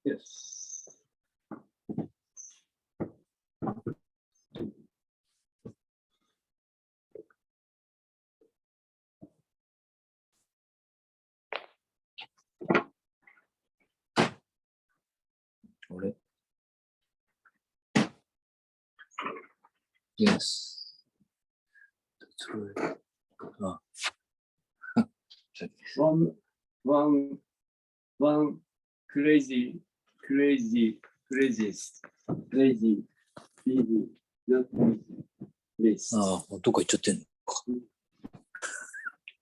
Yes. Yes. That's right. Oh. One crazy, easy, not easy. This. ああ、どこ行っちゃってんのか。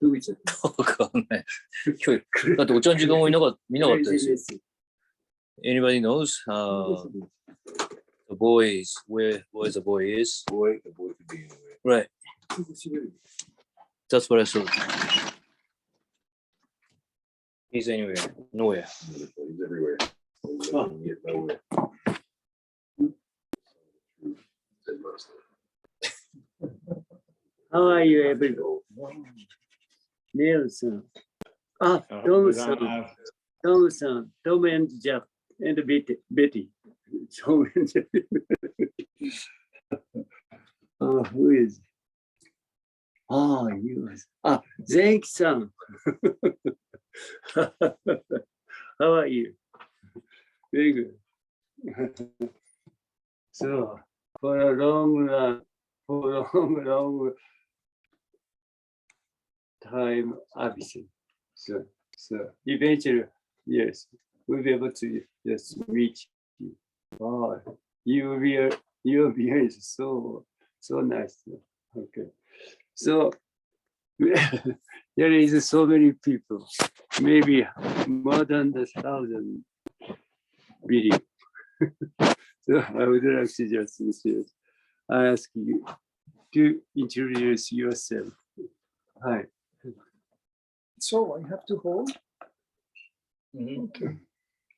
どこ行っちゃったわかんない。今日、だってお茶の時間も見なかったですよ。Anybody knows? The boy is where the boy is? The boy could be anywhere. Right. That's what I thought. He's anywhere, nowhere. He's everywhere. He's get nowhere. How are you, everyone? Nelson. Ah, Tom and Jack and Betty. Tom and Jack. Who is? Ah, you. Ah, Zake-san. How are you? Very good. So, for a long time absent. So eventually, yes, we'll be able to just reach you. Oh, your beer is so nice. Okay. So there is so many people, maybe more than 1,000 video. So I would like to just ask you to introduce yourself. Hi. So I have to hold. Mm-hmm. Okay.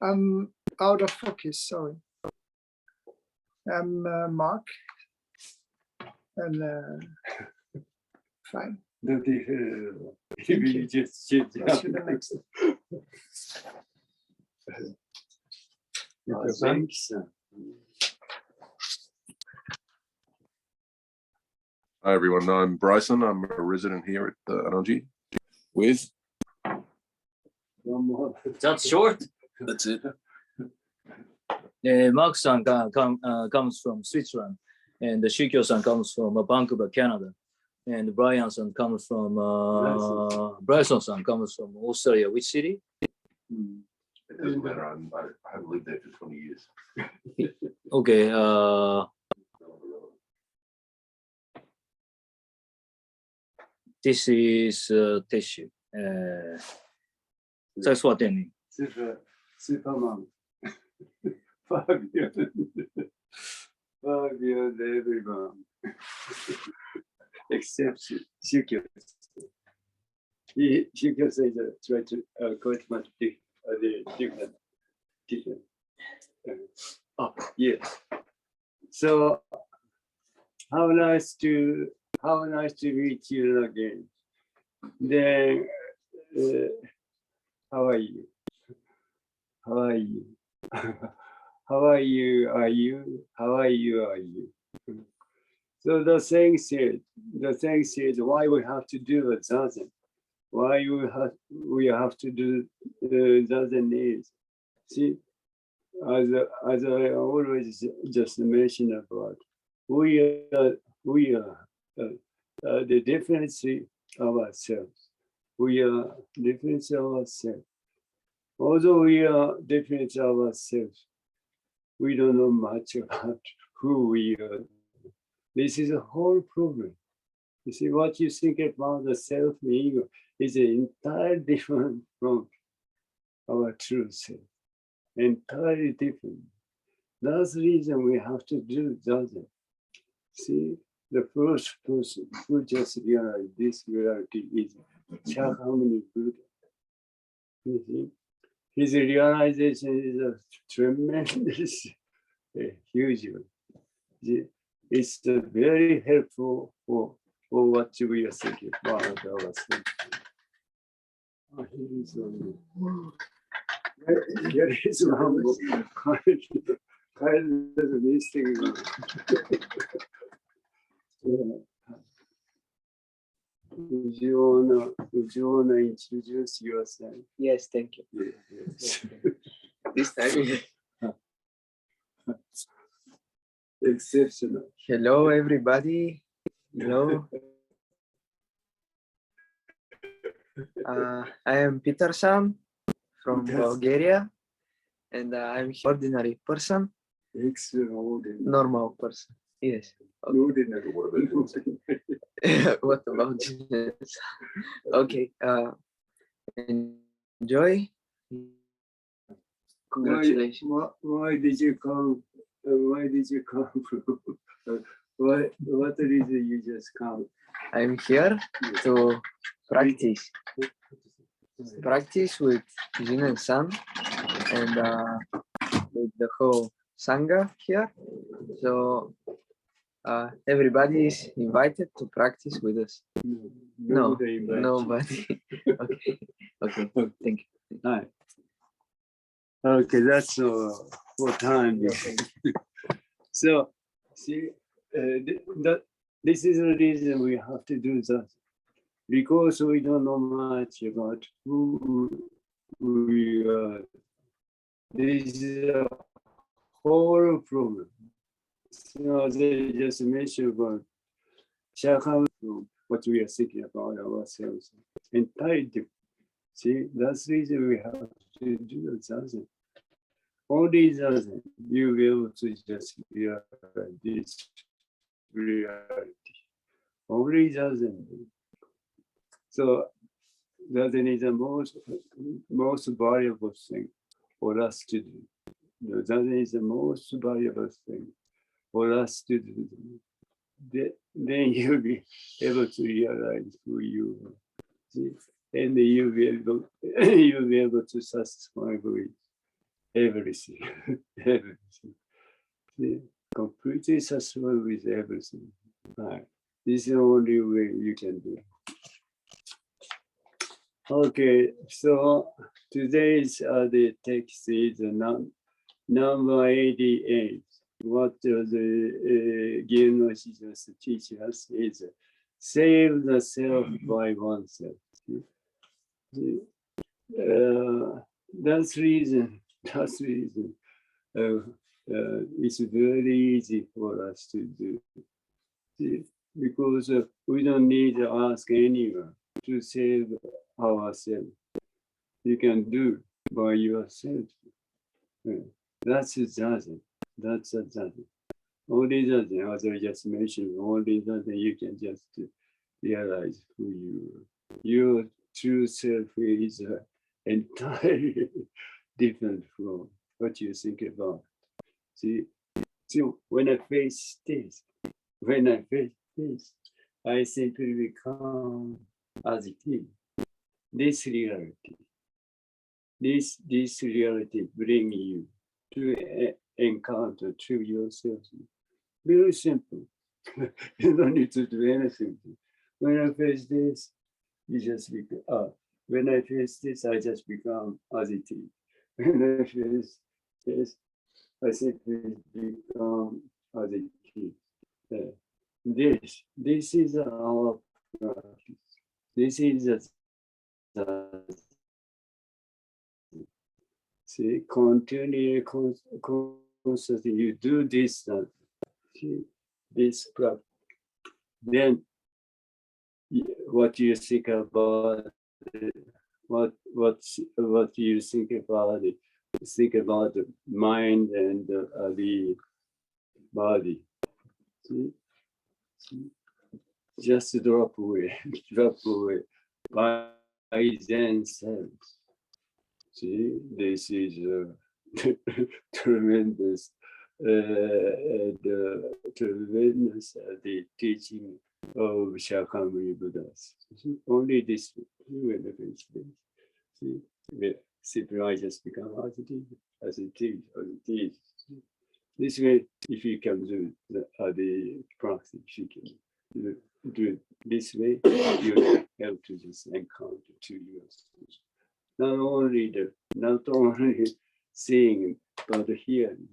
I'm out of focus, sorry. I'm Mark. And fine. Don't you just Let's do the next. Thanks. Hi, everyone. I'm Bryson. I'm a resident here at the Ananji with. One more. That's short. That's it. Mark-san comes from Switzerland, and Shikyo-san comes from Vancouver, Canada, and Brian-san comes from Bryson-san comes from Australia. Which city? It doesn't matter. I haven't lived there for 20 years. Okay. This is tissue. Thanks for attending. Superman. Fabio, everyone. Except Shikyo. Shikyo says try to quite much different. Oh, yes. So how nice to meet you again. Then how are you? How are you? How are you? Are you? How are you? Are you? So the saying says why we have to do a zazen. Why we have to do the zazen is. See, as I always just mentioned about, we are the difference of ourselves. We are different of ourselves. Although we are different of ourselves, we don't know much about who we are. This is a whole problem. You see, what you think about the self-ego is entirely different from our true self. Entirely different. That's the reason we have to do that. See, the first person who just realized this reality is Shakyamuni Buddha. You see, his realization is a tremendous, huge one. It's very helpful for what we are thinking about ourselves. Here is one. Here is one more. Kind of missing one. Would you wanna introduce yourself? Yes, thank you. Yes. This time. Exceptional. Hello, everybody. Hello. I am Peterson from Yes. Bulgaria, and I'm ordinary person, Extraordinary. normal person. Yes. Ordinary. What about Jesus? Okay. Enjoy. Congratulations. Why did you come? Why did you come from? What reason you just come? I'm here to practice with Jin and San, and with the whole Sangha here. So everybody is invited to practice with us. No, Nobody invited you. nobody. Okay, okay, thank you. Hi. Okay, that's for time. So, see, this is the reason we have to do that. Because we don't know much about who we are. This is a whole problem. So they just mentioned about Shakam, what we are thinking about ourselves. Entirely different. See, that's the reason we have to do that. Only that you'll be able to just realize this reality. Only that. So that is the most valuable thing for us to do. That is the most valuable thing for us to do. Then you'll be able to realize who you are. See? And you'll be able to satisfy with everything. Everything. See? Completely satisfied with everything. Right. This is the only way you can do it. Okay, so today's the text is number 88. What the Gilnoshi just teach us is save the self by oneself. That's reason. It's very easy for us to do. Because we don't need to ask anyone to save ourselves. You can do by yourself. That's a zazen. That's a zazen. Only zazen, as I just mentioned, only zazen you can just realize who you are. Your true self is entirely different from what you think about. See, when I face this, I simply become as it is. This reality bring you to encounter to yourself. Very simple. You don't need to do anything. When I face this, you just become. When I face this, I just become as it is. When I face this, I simply become as it is. This is our practice. This is see, continually, constantly, you do this, this practice. Then, what you think about what you think about it? Think about the mind and the body. See? Just drop away, by themselves. See, this is tremendous, tremendous the teaching of Shakyamuni Buddhas. Only this benefits. See, Simply I just become as it is, as it is, as it is. This way, if you can do the practice, if you can do it this way, you help to just encounter to yourself. Not only seeing, but hearing.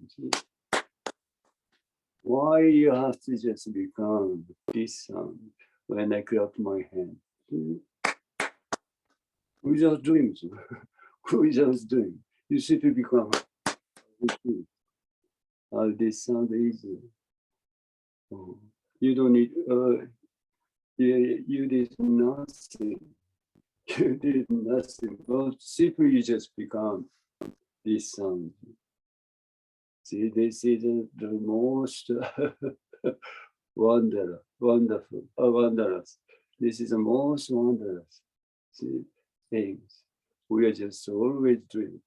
Why you have to just become this sound when I clap my hand? Without doing so. Without doing. You simply become this sound is. You don't need, you did nothing. You did nothing. But simply you just become this sound. See, this is the most wondrous. This is the most wondrous things we are just always doing.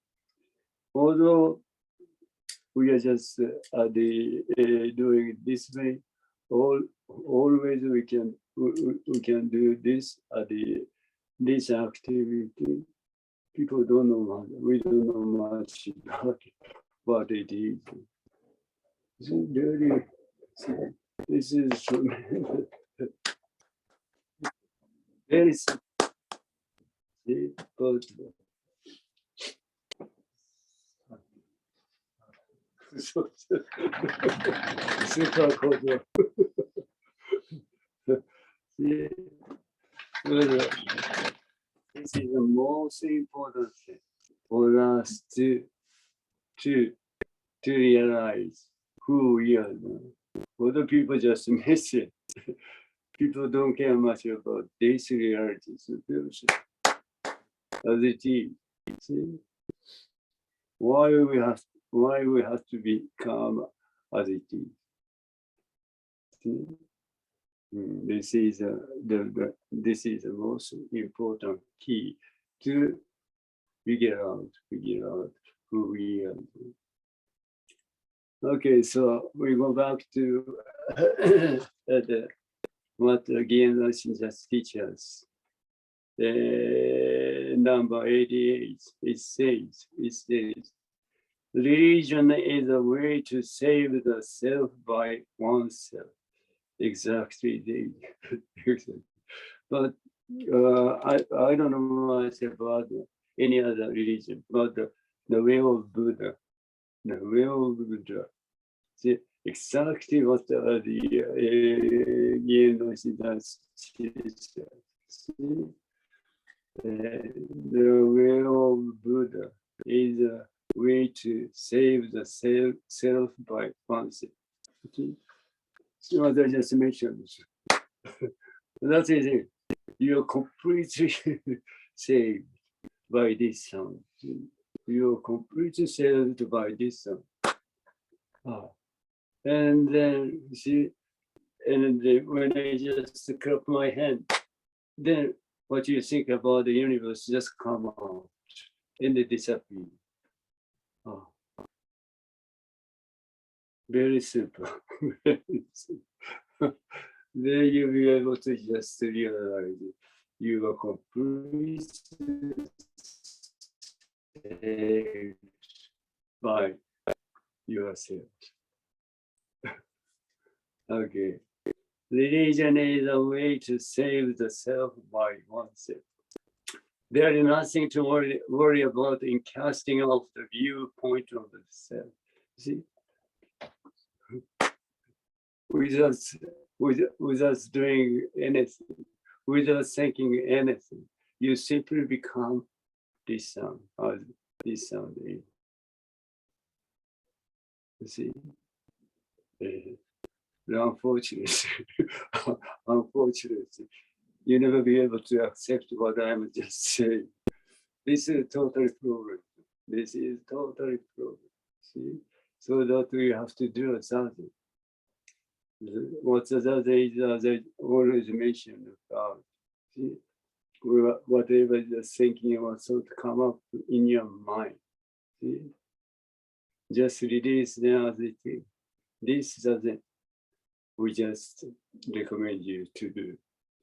Although we are just doing it this way, always we can do this this activity. People don't know much. We don't know much about what it is. So really, this is tremendous. Very simple, but super cool. This is the most important thing for us to realize who we are. Other people just miss it. People don't care much about this reality situation as it is. See? Why we have to become as it is. See? This is the most important key to figure out who we are. Okay, so we go back to what again Roshin just teaches. Number 88. It says, religion is a way to save the self by oneself. Exactly. But I don't know much about any other religion, but the way of Buddha, see exactly what the way of Buddha is a way to save the self by oneself. So I just mentioned that is it. You're completely saved by this sound. You're completely saved by this sound. And then see, and then when I just clap my hand, then what you think about the universe just come out and they disappear. Very simple. Then you'll be able to just realize you are completely saved by yourself. Okay. Religion is a way to save the self by oneself. There is nothing to worry about in casting off the viewpoint of the self. See? Without doing anything, without thinking anything, you simply become this sound, as this sound is. You see? Unfortunately, you never be able to accept what I'm just saying. This is totally proven. This is totally proven. See? So that we have to do something. What the other is, I always mentioned about. See? Whatever you're thinking or thought come up in your mind. See? Just release them as it is. This doesn't. We just recommend you to do.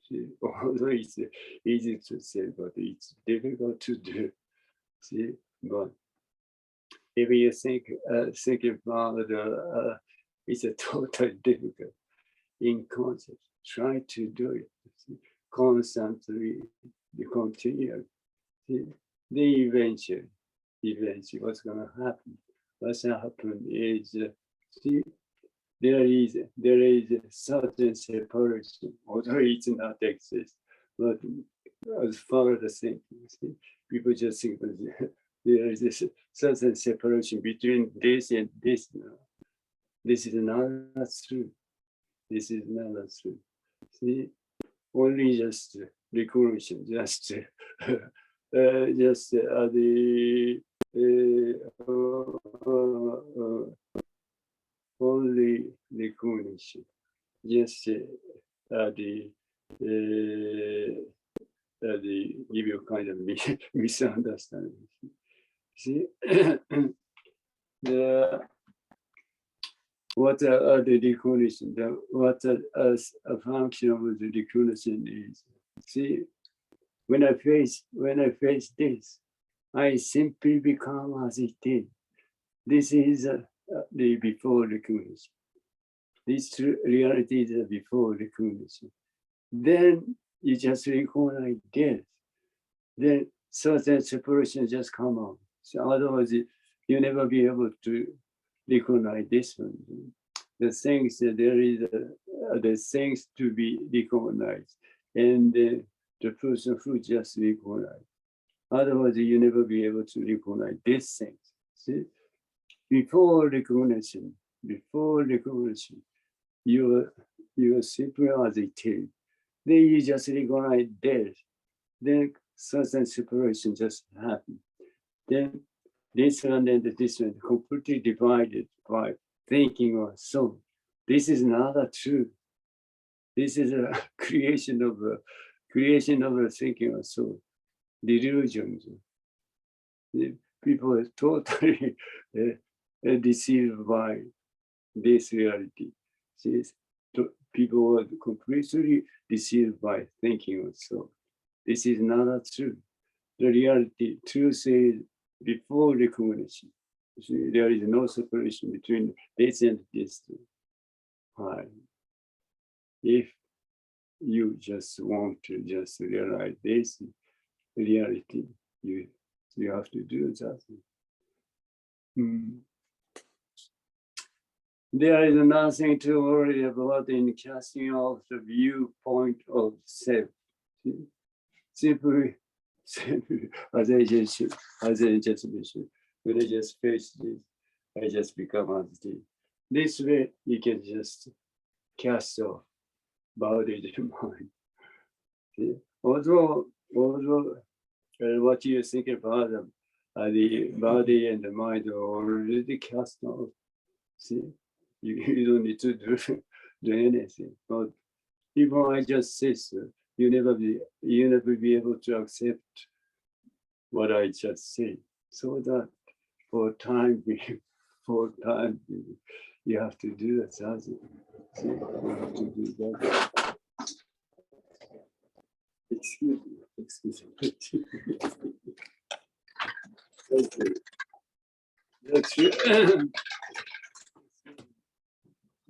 See? Although it's easy to say, but it's difficult to do. See, but if you think about it's a totally difficult in concept. Try to do it constantly, continue. See, then eventually, what's going to happen? What's going to happen is, see, there is a certain separation, although it's not exist, but as far as the thinking, see, people just think that there is a certain separation between this and this. This is not true. This is not true. See, only just recognition, just only recognition, just give you kind of misunderstanding. See, what the recognition, what a function of the recognition is. See, when I face this, I simply become as it is. This is the before recognition. This reality is before recognition. Then you just recognize this. Then certain separation just come out. So otherwise, you never be able to recognize this one. The things that there is the things to be recognized, and the person who just recognize. Otherwise, you never be able to recognize these things. See, before recognition, you are simply as it is. Then you just recognize this. Then certain separation just happen. Then this one and this one completely divided by thinking or soul. This is not a truth. This is a creation of a thinking or soul. Delusions. People are totally deceived by this reality. See, people are completely deceived by thinking or soul. This is not a truth. The reality, truth is before recognition. See, there is no separation between this and this. If you just want to just realize this reality, you have to do that. There is nothing to worry about in casting off the viewpoint of self. Simply, as I just mentioned, when I just face this, I just become as this. This way, you can just cast off body and mind. See? Although what you think about them, the body and the mind are already cast off. See, you don't need to do anything. But even I just say so, you never be able to accept what I just said. So that for time being, you have to do that. See, you have to do that. Excuse me.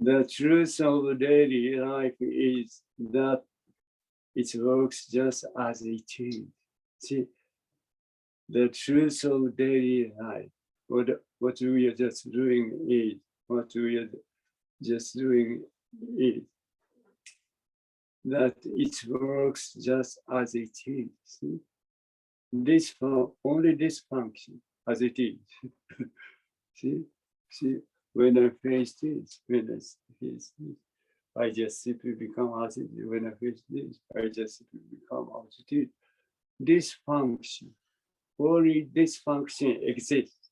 The truth of daily life is that it works just as it is. See, the truth of daily life, what we are just doing is that it works just as it is. See? Only this function as it is. See, when I face this, I just simply become as it is. When I face this, I just simply become as it is. This function, only this function exists.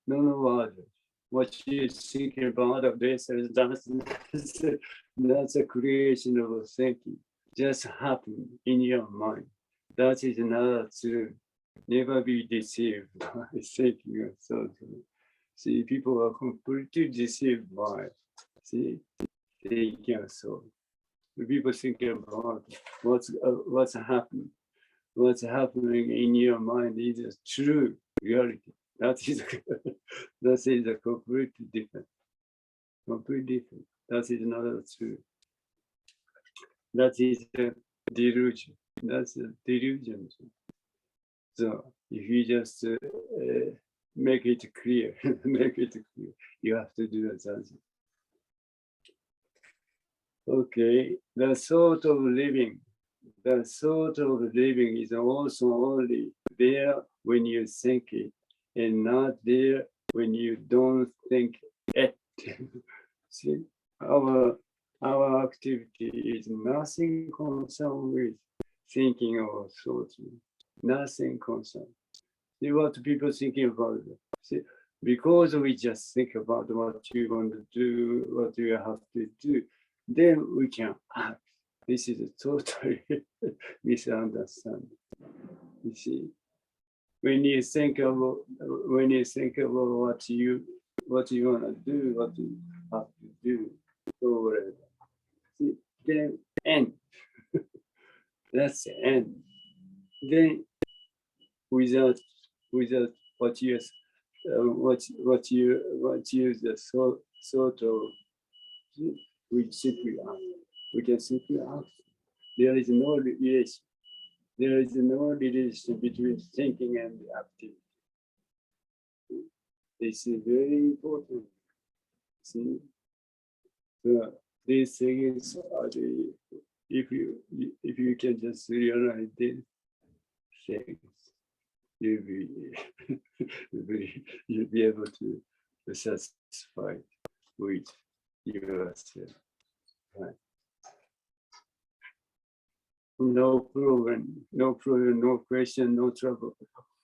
No other. What you think about of this is that's a creation of thinking. Just happen in your mind. That is not true. Never be deceived by thinking. So, see, people are completely deceived by thinking. So, people think about what's happening what's happening in your mind is a true reality. That is a completely different. Completely different. That is not true. That is a delusion. That's a delusion. So if you just make it clear, make it clear, you have to do that. Okay, the thought of living. The thought of living is also only there when you think it, and not there when you don't think it. See, our activity is nothing concerned with thinking or thoughts. Nothing concerned. See what people thinking about it. See, because we just think about what you want to do, what you have to do, then we can act. This is a totally misunderstanding. You see, when you think about what you want to do, what you have to do, or whatever. See, then end. That's the end. Then without what you just sort of, we simply act. We can simply act. There is no relation. There is no relation between thinking and activity. This is very important. See, these things are the, if you can just realize these things, you'll be able to be satisfied with yourself. Right. No problem, no question, no trouble.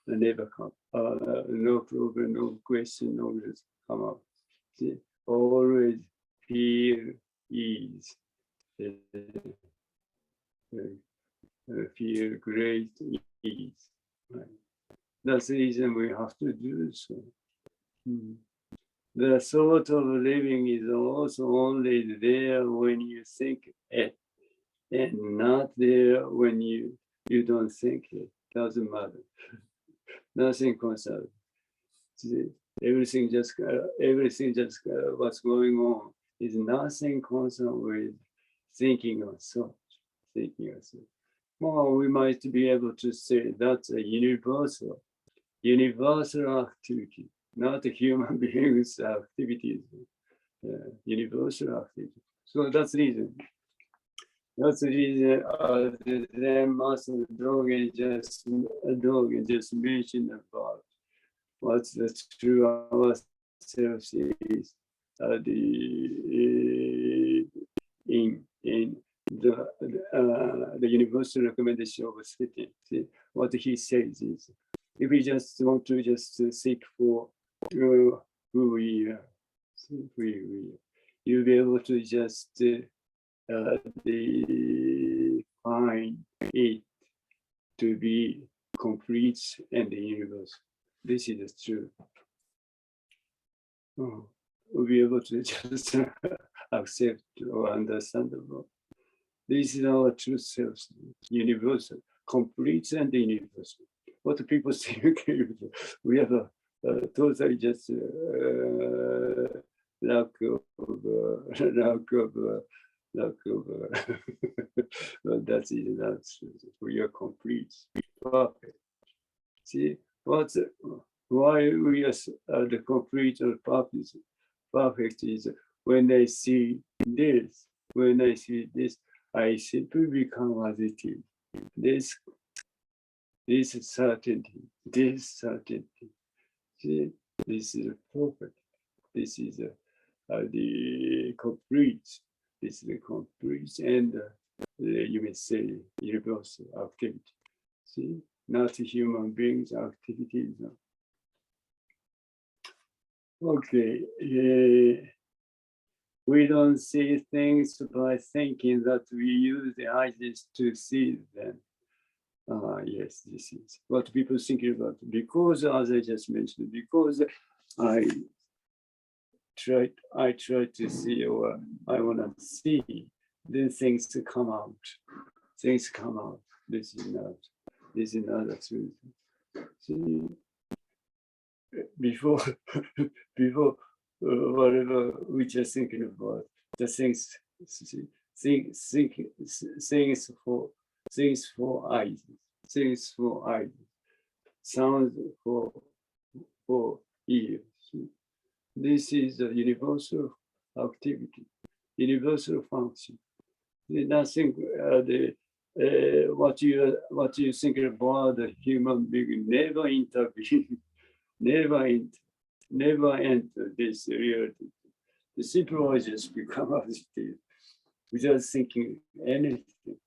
Never come. No problem, no question, always come up. See, always feel ease. Feel great ease. Right. That's the reason we have to do so. The thought of living is also only there when you think it, and not there when you don't think it. Doesn't matter. Nothing concerns. Everything just what's going on is nothing concerned with thinking of thought. Thinking of thought. Well, we might be able to say that's a universal activity, not a human being's activities. Universal activity. So that's the reason. That's the reason then Master Dogen just mentioned about what's the true ourselves is in the universal recommendation of sitting. See, what he says is, if we just want to just seek for who we are, you'll be able to just find it to be complete and the universe. This is true. We'll be able to just accept or understand about. This is our true self, universal, complete and universal. What people think we have a totally just lack of that is not true. We are complete, perfect. See, why we are the complete or perfect is when I see this, I simply become as it is. This certainty. See, this is perfect. This is the complete. This is the complete and you may say universal activity. See, not human beings' activities. Okay. We don't see things by thinking that we use the eyes to see them. Yes, this is what people thinking about. Because, as I just mentioned, because I try to see or I want to see, then things come out. Things come out. This is not. This is another truth. See, before, before whatever we just thinking about, the things, things for eyes, things for eyes, sounds for ears. This is a universal activity, universal function. Nothing. What you think about the human being never intervene, never enter this reality. The simple just become as it is, without thinking anything,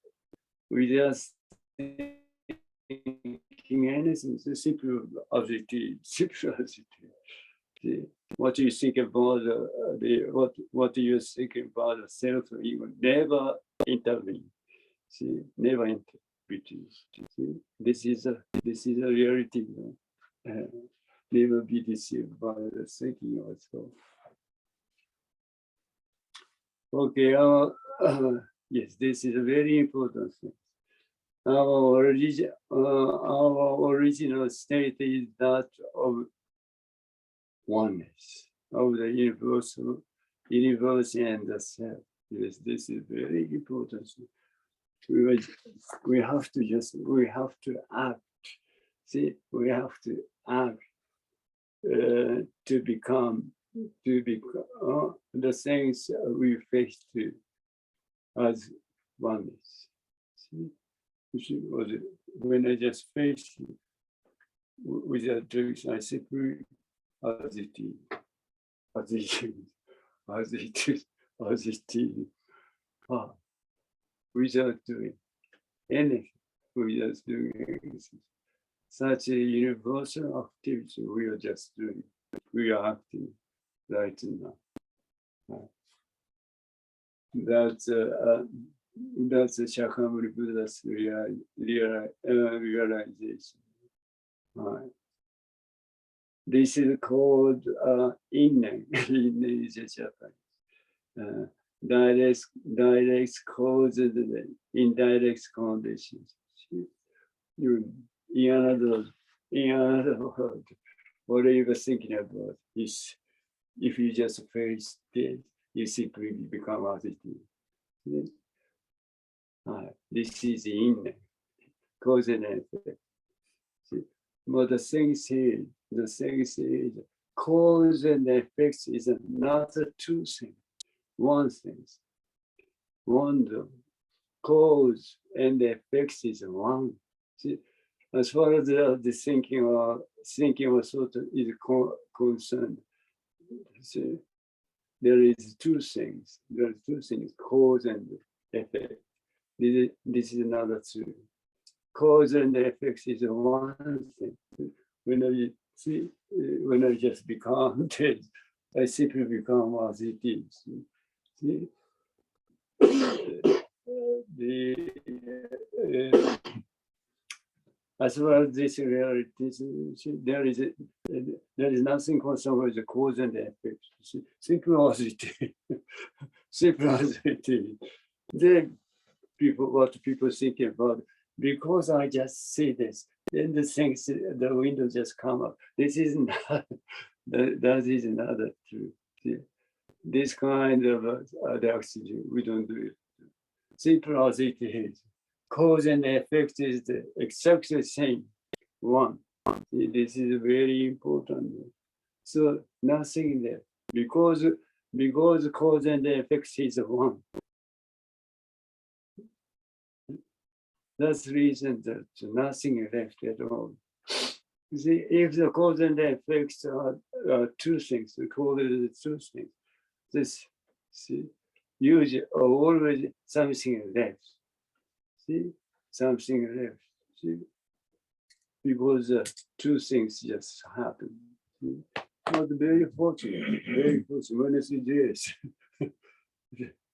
without thinking anything. The simple as it is, simple as it is. What you think about what you think about the self, you will never intervene. See, never enter between. See, this is a reality. Never be deceived by the thinking also. Okay, yes, this is a very important thing. Our original state is that of oneness, of the universe and the self. Yes, this is very important. We have to act. See, we have to act to become the things we face to as oneness. See, when I just face it without doing, I simply as it is, as it is, as it is, as it is. Without doing anything, without doing anything. Such a universal activity we are just doing. We are acting right now. That's the Shakyamuni Buddha's realization. This is called innen. Innen is Japanese. Direct causes and indirect conditions. In another word, whatever you're thinking about is, if you just face it, you simply become as it is. This is in cause and effect. But the thing is, cause and effect is not two things. One thing, cause and effect is one. See, as far as the thinking or thought is concerned, see, there is two things. There are two things: cause and effect. This is another two. Cause and effect is one thing. When I just become dead, I simply become as it is. See? As far as this reality, there is nothing concerned with the cause and the effect. Simple as it is. Simple as it is. Then what people think about, because I just see this, then the things, the window just come up. This is not, that is another truth. This kind of the oxygen, we don't do it. Simple as it is. Cause and effect is the exactly same one. This is very important. So nothing there. Because cause and effect is one. That's the reason that nothing left at all. See, if the cause and the effects are two things, we call it two things. This, see, usually always something left. See, something left. See, because two things just happen. See? But very fortunate, very fortunate. When I say this,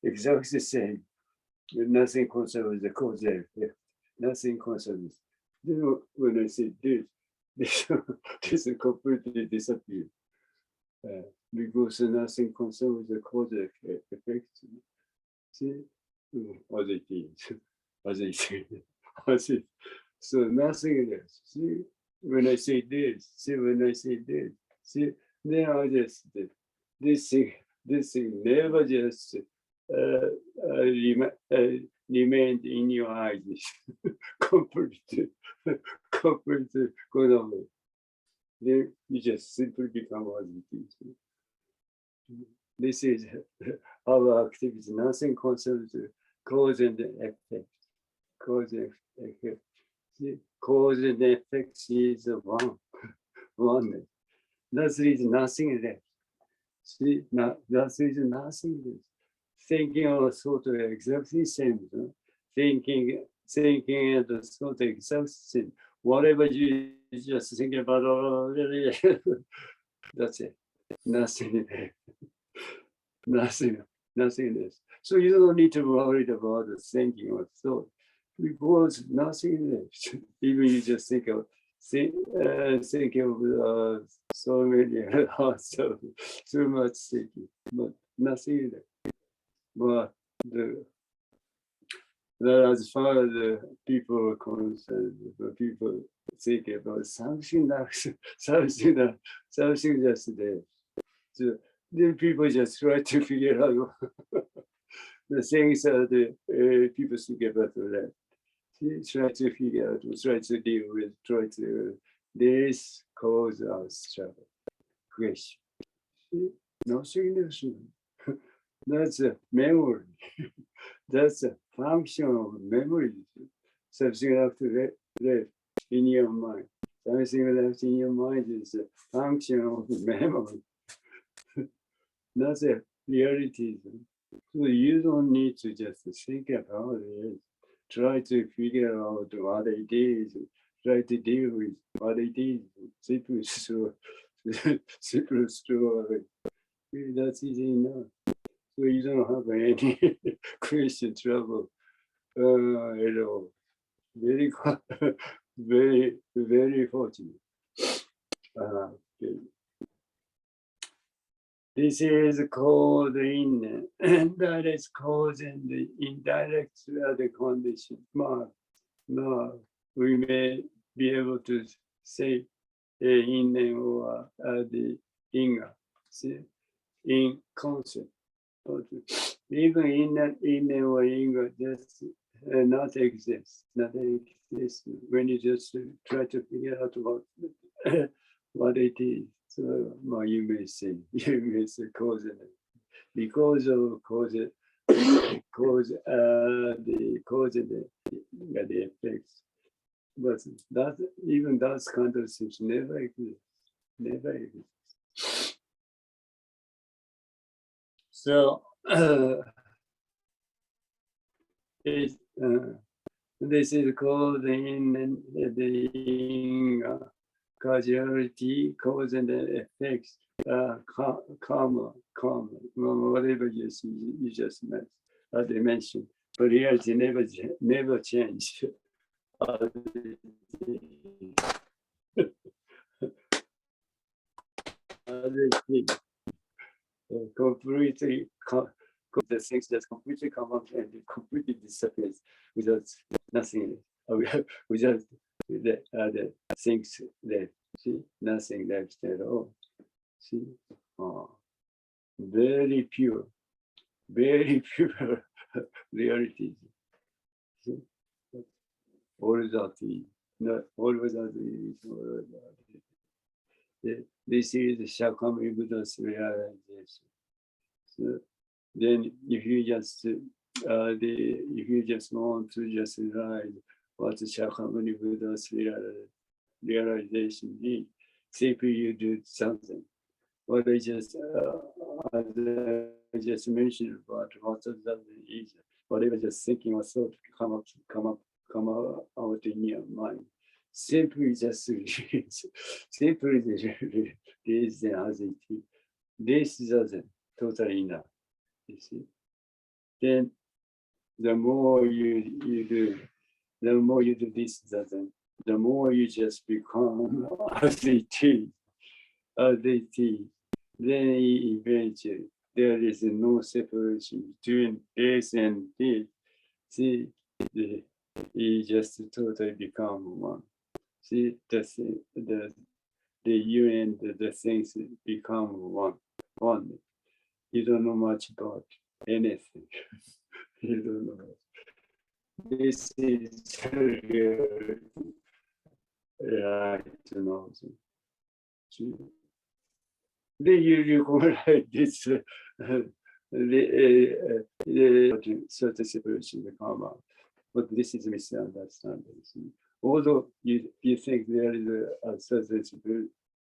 exactly the same. Nothing concerned with the cause and effect. Nothing concerned. Then when I say this completely disappears. Because nothing concerned with the cause and effect. See, as it is, as it is, as it. So nothing else. See, when I say this, see, when I say this, see, then I just, this thing never just remained in your eyes, completely gone away. Then you just simply become as it is. This is our activity. Nothing concerns cause and effect. Cause and effect. See, cause and effect is oneness. That is nothing left. See, that is nothing left. Thinking or thought are exactly same. Thinking and the thought are exactly same. Whatever you just think about, that's it. Nothing. Nothing else. So you don't need to worry about the thinking or thought because nothing left. Even you just think of so many hours of too much thinking, but nothing left. But as far as the people are concerned, the people think about something just there. So then people just try to figure out the things that the people think about that. Try to figure out, try to deal with, this cause us trouble. Question. Nothing else. That's a memory. That's a function of memory. Something left in your mind. Something left in your mind is a function of memory. That's a reality. So you don't need to just think about it. Try to figure out what it is. Try to deal with what it is. Simple story. That's easy enough. So you don't have any Christian trouble at all. Very, very fortunate. Okay. This is called in indirect cause and the indirect other condition. Now we may be able to say in or the inner, in concept. But even in or in just not exist, when you just try to figure out what it is. So you may say cause and because of the effects. But that kind of things never exist. So this is called in causality, cause and effects, karma, whatever you see, you just mentioned. But reality never change. Completely, the things just completely come up and it completely disappears without nothing. Without the things left. See, nothing left at all. See, very pure reality. See, all that is not all that is. This is Shakyamuni Buddha's realization. So then, if you just want to just realize what Shakyamuni Buddha's realization is, simply you do something. What I just mentioned about what that is, whatever just thinking or thought come out in your mind. Simply just release as it is. This doesn't totally enough. You see. Then the more you do this doesn't, the more you just become as it is. Then eventually there is no separation between this and this. See, you just totally become one. See, the you and the things become one. You don't know much about anything. You don't know. This is reality. Right now. You recognize this certain separation come out. But this is misunderstanding. Although you think there is a certain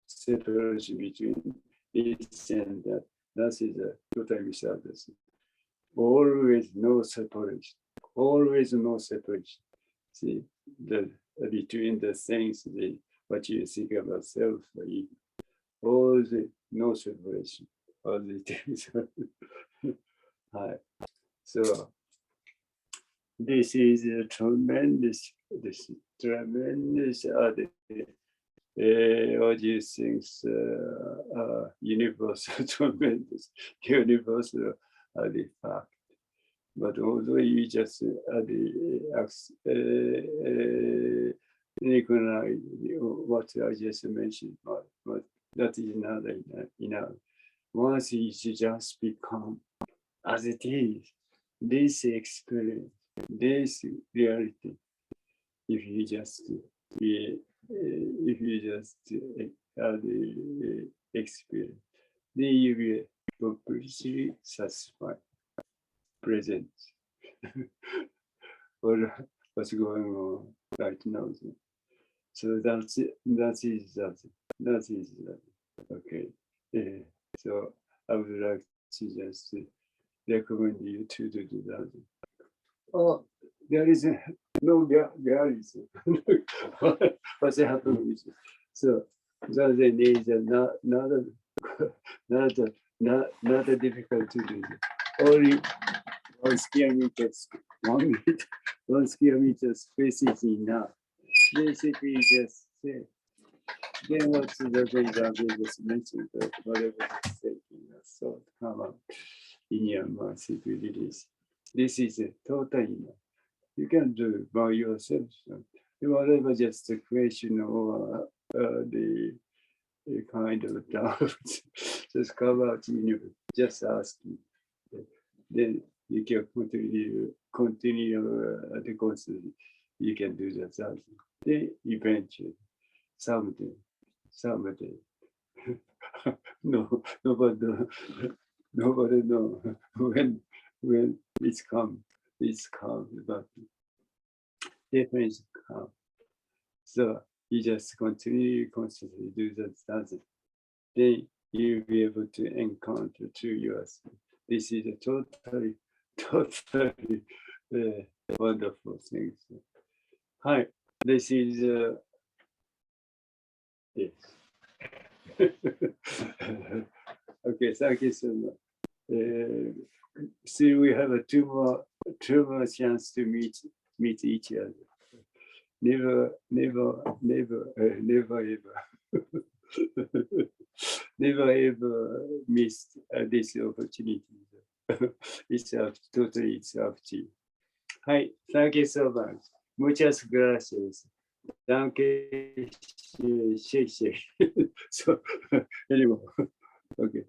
separation between this and that, that is a total misunderstanding. Always no separation. Always no separation. See, between the things, what you think about self, all the no separation, all the things. So this is a tremendous, all these things, universal, tremendous, universal the fact. But although you just recognize what I just mentioned, but that is not enough. Once you just become as it is, this experience, this reality, if you just have the experience, then you will be completely satisfied, present. What's going on right now? So that is that. Okay. So I would like to just recommend you to do that. Oh, there is no realism. What's happening? So then is not difficult to do. Only 1 square meters, 1 meter, 1 square meter space is enough. Basically, just say. Then what's the data we just mentioned, that whatever is taking a thought come up in your mind, it will release. This is a total enough. You can do it by yourself. So whatever just the question or the kind of doubt, just come out in you, just ask me. Then you can continue the course. You can do that. Then eventually, someday, no, nobody know when it's come, but definitely come. So you just continue constantly do that. Then you'll be able to encounter to yourself. This is a totally wonderful thing. Hi, this is yes. Okay, thank you so much. Still, we have two more chance to meet each other. Never missed this opportunity. It's up to you. Hi, thank you so much. Muchas gracias. Danke, So, anyway, okay.